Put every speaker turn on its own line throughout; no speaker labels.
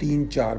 3, 4,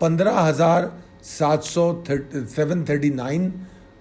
15,739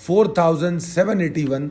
4,781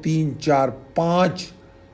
3, 4, 5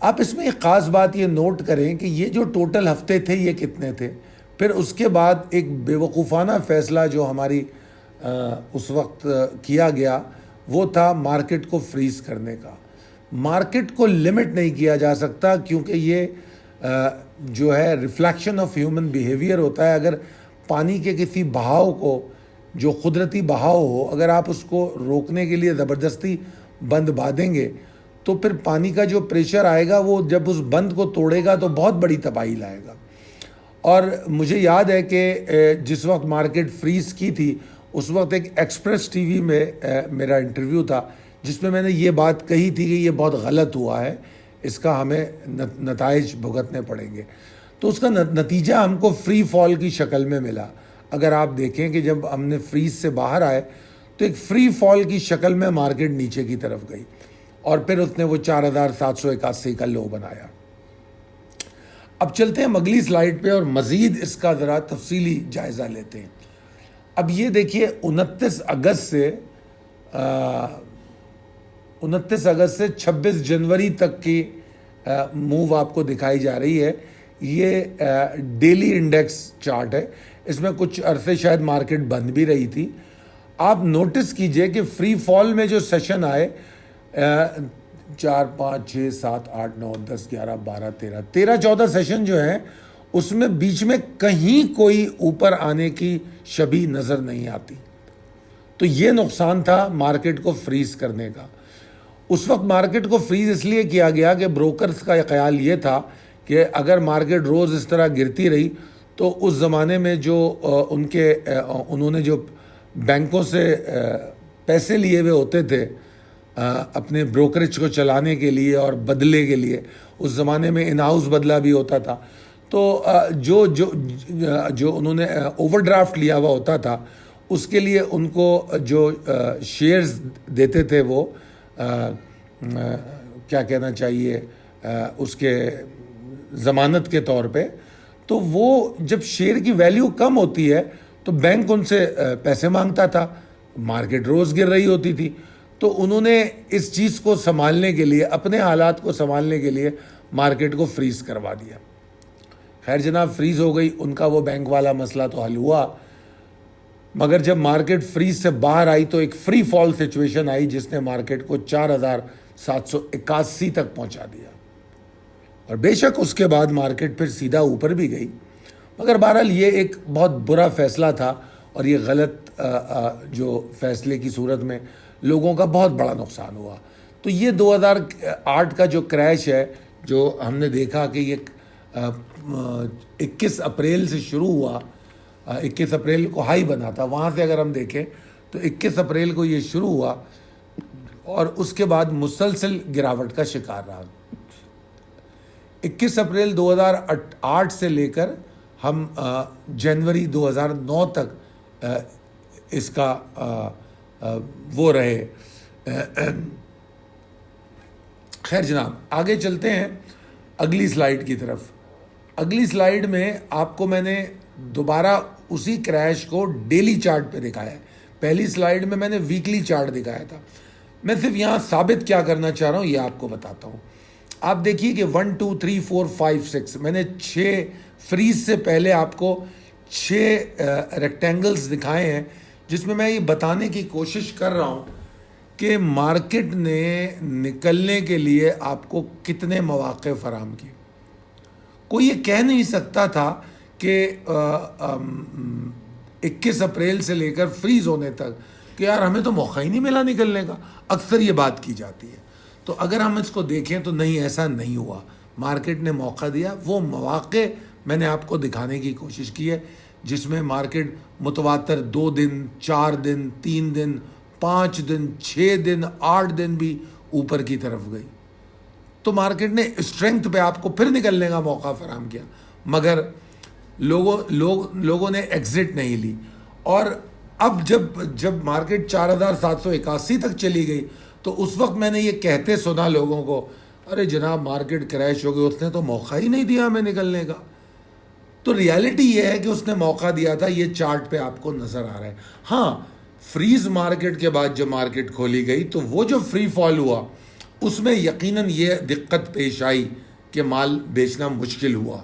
آپ اس میں ایک خاص بات یہ نوٹ کریں کہ یہ جو ٹوٹل ہفتے تھے یہ کتنے تھے. پھر اس کے بعد ایک بے وقوفانہ فیصلہ جو ہماری اس وقت کیا گیا وہ تھا مارکیٹ کو فریز کرنے کا. مارکیٹ کو لمٹ نہیں کیا جا سکتا کیونکہ یہ جو ہے ریفلیکشن آف ہیومن بیہیویئر ہوتا ہے. اگر پانی کے کسی بہاؤ کو جو قدرتی بہاؤ ہو اگر آپ اس کو روکنے کے لیے زبردستی بند باندھیں گے تو پھر پانی کا جو پریشر آئے گا وہ جب اس بند کو توڑے گا تو بہت بڑی تباہی لائے گا. اور مجھے یاد ہے کہ جس وقت مارکیٹ فریز کی تھی اس وقت ایک ایکسپریس ٹی وی میں میرا انٹرویو تھا جس میں نے یہ بات کہی تھی کہ یہ بہت غلط ہوا ہے, اس کا ہمیں نتائج بھگتنے پڑیں گے. تو اس کا نتیجہ ہم کو فری فال کی شکل میں ملا. اگر آپ دیکھیں کہ جب ہم نے فریز سے باہر آئے تو ایک فری فال کی شکل میں مارکیٹ نیچے کی طرف گئی اور پھر اس نے وہ 4781 کا لو بنایا. اب چلتے ہیں اگلی سلائیڈ پہ اور مزید اس کا ذرا تفصیلی جائزہ لیتے ہیں. اب یہ دیکھیے 29 اگست سے 26 جنوری تک کی موو آپ کو دکھائی جا رہی ہے. یہ ڈیلی انڈیکس چارٹ ہے. اس میں کچھ عرصے شاید مارکیٹ بند بھی رہی تھی. آپ نوٹس کیجئے کہ فری فال میں جو سیشن آئے 4 5 6 7 8 9 10 11 12 13 14 سیشن جو ہیں اس میں بیچ میں کہیں کوئی اوپر آنے کی شبیہ نظر نہیں آتی. تو یہ نقصان تھا مارکیٹ کو فریز کرنے کا. اس وقت مارکیٹ کو فریز اس لیے کیا گیا کہ بروکرز کا خیال یہ تھا کہ اگر مارکیٹ روز اس طرح گرتی رہی تو اس زمانے میں جو انہوں نے جو بینکوں سے پیسے لیے ہوئے ہوتے تھے اپنے بروکریج کو چلانے کے لیے اور بدلے کے لیے, اس زمانے میں ان ہاؤس بدلہ بھی ہوتا تھا, تو جو انہوں نے اوور ڈرافٹ لیا ہوا ہوتا تھا اس کے لیے ان کو جو شیئرز دیتے تھے وہ کیا کہنا چاہیے اس کے ضمانت کے طور پہ, تو وہ جب شیئر کی ویلیو کم ہوتی ہے تو بینک ان سے پیسے مانگتا تھا. مارکیٹ روز گر رہی ہوتی تھی تو انہوں نے اس چیز کو سنبھالنے کے لیے, اپنے حالات کو سنبھالنے کے لیے مارکیٹ کو فریز کروا دیا. خیر جناب فریز ہو گئی, ان کا وہ بینک والا مسئلہ تو حل ہوا, مگر جب مارکیٹ فریز سے باہر آئی تو ایک فری فال سچویشن آئی جس نے مارکیٹ کو 4781 تک پہنچا دیا. اور بے شک اس کے بعد مارکیٹ پھر سیدھا اوپر بھی گئی, مگر بہرحال یہ ایک بہت برا فیصلہ تھا اور یہ غلط جو فیصلے کی صورت میں لوگوں کا بہت بڑا نقصان ہوا. تو یہ 2008 کا جو کریش ہے جو ہم نے دیکھا کہ یہ 21 اپریل سے شروع ہوا, 21 اپریل کو ہائی بنا تھا, وہاں سے اگر ہم دیکھیں تو 21 اپریل کو یہ شروع ہوا اور اس کے بعد مسلسل گراوٹ کا شکار رہا. 21 اپریل 2008 سے لے کر ہم جنوری 2009 تک اس کا وہ رہے. خیر جناب آگے چلتے ہیں اگلی سلائیڈ کی طرف. اگلی سلائیڈ میں آپ کو میں نے دوبارہ اسی کریش کو ڈیلی چارٹ پہ دکھایا ہے. پہلی سلائیڈ میں نے ویکلی چارٹ دکھایا تھا. میں صرف یہاں ثابت کیا کرنا چاہ رہا ہوں یہ آپ کو بتاتا ہوں. آپ دیکھیے کہ 1 2 3 4 5 6 میں نے 6 فریز سے پہلے آپ کو 6 ریکٹینگلز دکھائے ہیں جس میں یہ بتانے کی کوشش کر رہا ہوں کہ مارکیٹ نے نکلنے کے لیے آپ کو کتنے مواقع فراہم کیے. کوئی یہ کہہ نہیں سکتا تھا کہ 21 اپریل سے لے کر فریز ہونے تک کہ یار ہمیں تو موقع ہی نہیں ملا نکلنے کا. اکثر یہ بات کی جاتی ہے. تو اگر ہم اس کو دیکھیں تو نہیں, ایسا نہیں ہوا. مارکیٹ نے موقع دیا. وہ مواقع میں نے آپ کو دکھانے کی کوشش کی ہے جس میں مارکیٹ متواتر 2 دن 4 دن 3 دن 5 دن 6 دن 8 دن بھی اوپر کی طرف گئی. تو مارکیٹ نے اسٹرینگتھ پہ آپ کو پھر نکلنے کا موقع فراہم کیا, مگر لوگوں نے ایگزٹ نہیں لی. اور اب جب مارکیٹ 4781 تک چلی گئی تو اس وقت میں نے یہ کہتے سنا لوگوں کو, ارے جناب مارکیٹ کریش ہو گئی, اس نے تو موقع ہی نہیں دیا ہمیں نکلنے کا. تو ریالٹی یہ ہے کہ اس نے موقع دیا تھا. یہ چارٹ پہ آپ کو نظر آ رہا ہے. ہاں فریز مارکیٹ کے بعد جب مارکیٹ کھولی گئی تو وہ جو فری فال ہوا اس میں یقیناً یہ دقت پیش آئی کہ مال بیچنا مشکل ہوا،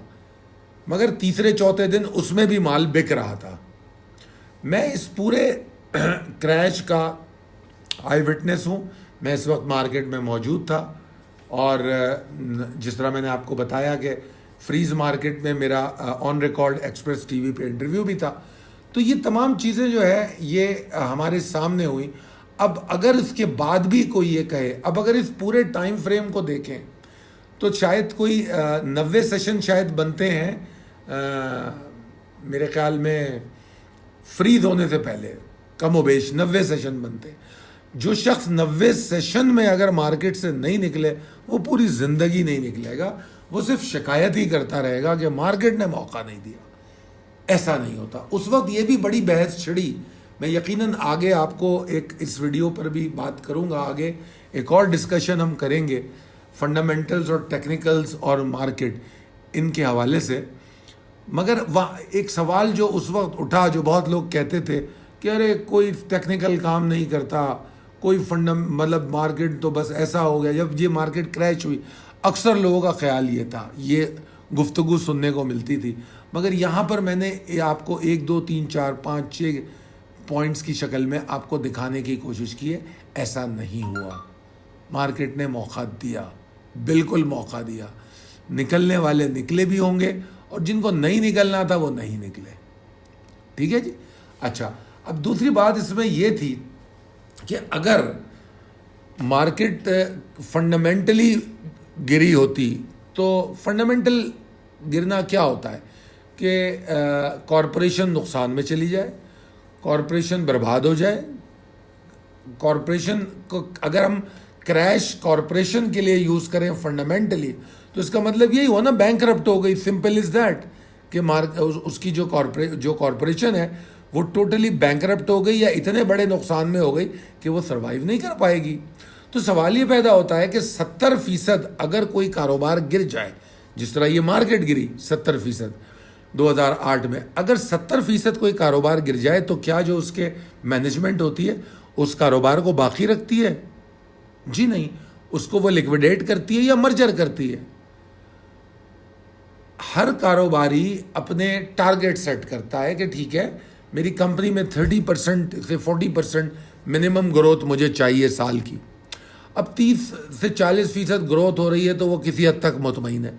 مگر تیسرے چوتھے دن اس میں بھی مال بک رہا تھا۔ میں اس پورے کریش کا آئی وٹنس ہوں، میں اس وقت مارکیٹ میں موجود تھا، اور جس طرح میں نے آپ کو بتایا کہ فریز مارکیٹ میں میرا on record express T V پہ انٹرویو بھی تھا، تو یہ تمام چیزیں جو ہے یہ ہمارے سامنے ہوئی۔ اب اگر اس کے بعد بھی کوئی یہ کہے، اب اگر اس پورے ٹائم فریم کو دیکھیں تو شاید کوئی 90 سیشن شاید بنتے ہیں میرے خیال میں فریز ہونے سے پہلے، کم و بیش 90 سیشن بنتے ہیں۔ جو شخص 90 سیشن میں اگر مارکیٹ سے نہیں نکلے وہ پوری زندگی نہیں نکلے گا، وہ صرف شکایت ہی کرتا رہے گا کہ مارکیٹ نے موقع نہیں دیا۔ ایسا نہیں ہوتا۔ اس وقت یہ بھی بڑی بحث چھڑی، میں یقیناً آگے آپ کو ایک اس ویڈیو پر بھی بات کروں گا، آگے ایک اور ڈسکشن ہم کریں گے فنڈامنٹلز اور ٹیکنیکلز اور مارکیٹ ان کے حوالے سے۔ مگر ایک سوال جو اس وقت اٹھا، جو بہت لوگ کہتے تھے کہ ارے کوئی ٹیکنیکل کام نہیں کرتا، کوئی مطلب مارکیٹ تو بس ایسا ہو گیا۔ جب یہ مارکیٹ کریش ہوئی اکثر لوگوں کا خیال یہ تھا، یہ گفتگو سننے کو ملتی تھی، مگر یہاں پر میں نے آپ کو 1 2 3 4 5 6 پوائنٹس کی شکل میں آپ کو دکھانے کی کوشش کی ہے۔ ایسا نہیں ہوا، مارکیٹ نے موقع دیا، بالکل موقع دیا۔ نکلنے والے نکلے بھی ہوں گے اور جن کو نہیں نکلنا تھا وہ نہیں نکلے۔ ٹھیک ہے جی۔ اچھا، اب دوسری بات اس میں یہ تھی کہ اگر مارکیٹ فنڈامنٹلی گری ہوتی تو فنڈامنٹل گرنا کیا ہوتا ہے کہ کارپوریشن نقصان میں چلی جائے، کارپوریشن برباد ہو جائے۔ کارپوریشن کو اگر ہم کریش کارپوریشن کے لیے یوز کریں فنڈامنٹلی تو اس کا مطلب یہی ہوا نا، بینکرپٹ ہو گئی، سمپل از دیٹ، کہ اس کی جو کارپوریشن ہے وہ ٹوٹلی بینکرپٹ ہو گئی یا اتنے بڑے نقصان میں ہو گئی کہ وہ سروائیو نہیں کر پائے گی۔ تو سوال یہ پیدا ہوتا ہے کہ 70% اگر کوئی کاروبار گر جائے، جس طرح یہ مارکیٹ گری 70% 2008 میں، اگر 70% کوئی کاروبار گر جائے تو کیا جو اس کے مینجمنٹ ہوتی ہے اس کاروبار کو باقی رکھتی ہے؟ جی نہیں، اس کو وہ لیکویڈیٹ کرتی ہے یا مرجر کرتی ہے۔ ہر کاروباری اپنے ٹارگیٹ سیٹ کرتا ہے کہ ٹھیک ہے میری کمپنی میں 30% سے 40% منیمم گروتھ مجھے چاہیے سال کی۔ اب 30 سے 40% گروتھ ہو رہی ہے تو وہ کسی حد تک مطمئن ہے۔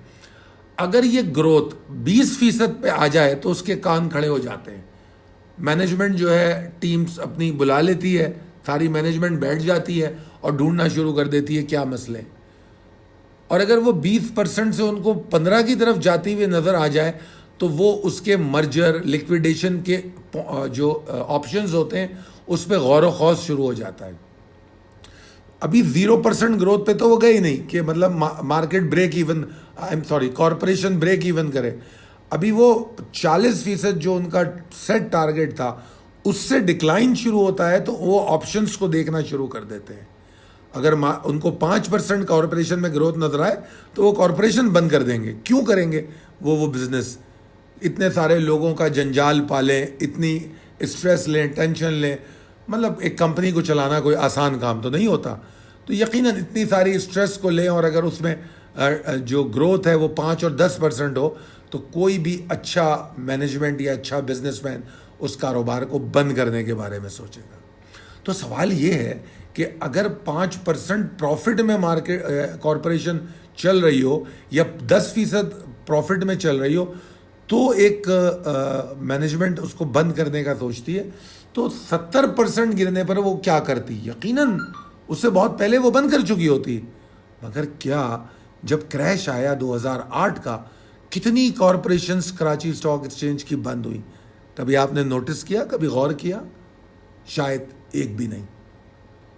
اگر یہ گروتھ 20% پہ آ جائے تو اس کے کان کھڑے ہو جاتے ہیں۔ مینجمنٹ جو ہے ٹیمز اپنی بلا لیتی ہے، ساری مینجمنٹ بیٹھ جاتی ہے اور ڈھونڈنا شروع کر دیتی ہے کیا مسئلے۔ اور اگر وہ 20% سے ان کو 15 کی طرف جاتی ہوئی نظر آ جائے تو وہ اس کے مرجر لیکویڈیشن کے جو آپشنز ہوتے ہیں اس پہ غور و خوض شروع ہو جاتا ہے۔ ابھی 0% گروتھ پہ تو وہ گئے ہی نہیں کہ مطلب market break even, corporation break even کرے۔ ابھی وہ 40% جو ان کا سیٹ ٹارگیٹ تھا اس سے ڈکلائن شروع ہوتا ہے تو وہ آپشنز کو دیکھنا شروع کر دیتے ہیں۔ اگر ان کو 5% کارپوریشن میں گروتھ نظر آئے تو وہ کارپوریشن بند کر دیں گے۔ کیوں کریں گے وہ بزنس؟ اتنے سارے لوگوں کا جنجال پالیں، اتنی اسٹریس لیں، ٹینشن لیں، مطلب ایک کمپنی کو چلانا کوئی آسان کام تو نہیں ہوتا۔ تو یقیناً اتنی ساری اسٹریس کو لیں اور اگر اس میں جو گروتھ ہے وہ 5 اور 10% ہو تو کوئی بھی اچھا مینجمنٹ یا اچھا بزنس مین اس کاروبار کو بند کرنے کے بارے میں سوچے گا۔ تو سوال یہ ہے کہ اگر 5% پروفٹ میں کارپوریشن چل رہی ہو یا 10% پروفٹ میں چل رہی ہو تو ایک مینجمنٹ اس کو بند کرنے کا سوچتی ہے، تو 70% گرنے پر وہ کیا کرتی؟ یقیناً اس سے بہت پہلے وہ بند کر چکی ہوتی۔ مگر کیا جب کریش آیا 2008 کا، کتنی کارپوریشنز کراچی اسٹاک ایکسچینج کی بند ہوئی؟ کبھی آپ نے نوٹس کیا، کبھی غور کیا؟ شاید ایک بھی نہیں،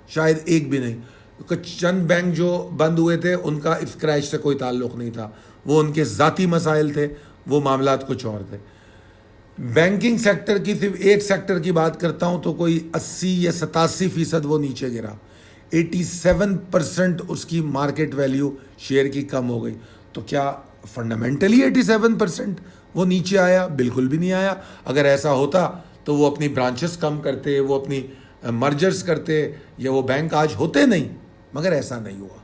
شاید ایک بھی نہیں۔ کچھ چند بینک جو بند ہوئے تھے ان کا اس کریش سے کوئی تعلق نہیں تھا، وہ ان کے ذاتی مسائل تھے، وہ معاملات کچھ اور تھے۔ بینکنگ سیکٹر کی صرف ایک سیکٹر کی بات کرتا ہوں تو کوئی 80 یا 87% وہ نیچے گرا، 87% اس کی مارکیٹ ویلیو شیئر کی کم ہو گئی۔ تو کیا فنڈامنٹلی 87% وہ نیچے آیا؟ بالکل بھی نہیں آیا۔ اگر ایسا ہوتا تو وہ اپنی برانچز کم کرتے، وہ اپنی مرجرز کرتے، یا وہ بینک آج ہوتے نہیں، مگر ایسا نہیں ہوا۔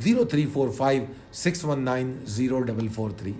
0345 619 0443।